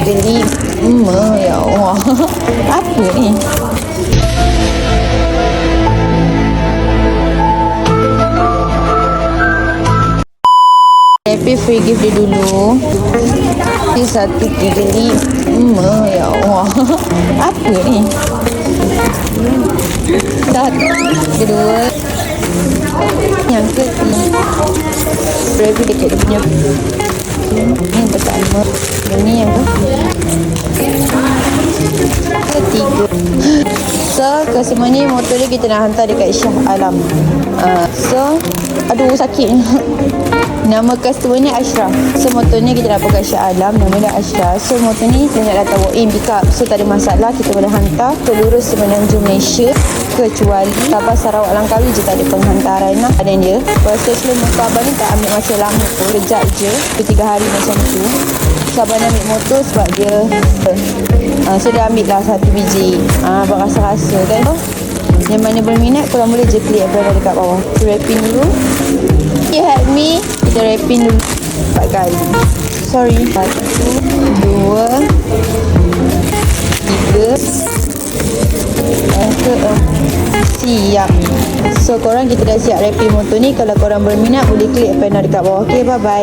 3, 4, 5. Ya Allah. Apa ni? Happy free gift dia dulu. 1, 3, 5. Ya Allah. Apa ni? 1, 2. Yang ketiga. Berarti dekat dia punya. Ini yang pertama. Ini yang ketiga. So, kesemua ni motor dia kita nak hantar dekat Shah Alam. So, aduh sakit. Nama customer ni Ashraf. So motor ni kita dapat kat Shah Alam. Nama dia Ashraf. So motor ni dia nak datang walk in pick up. So tak ada masalah, kita boleh hantar terlurus semenanjung Malaysia, kecuali Sabah Sarawak Langkawi je tak ada penghantaran lah. Ada dia proses lo motor abang ni tak ambil masa lama pun, kejap je 3 hari macam tu. So abang ambil motor sebab dia so dia ambil lah 1 biji. Abang rasa-rasa kan. Yang mana berminat korang boleh je klik apply dekat bawah. So wrapping dulu. You help me. Kita wrapping dulu 4 kali. Sorry. 1, 2, 3. Yang siap. So korang kita dah siap wrapping motor ni. Kalau korang berminat boleh klik apply dekat bawah. Okay, bye bye.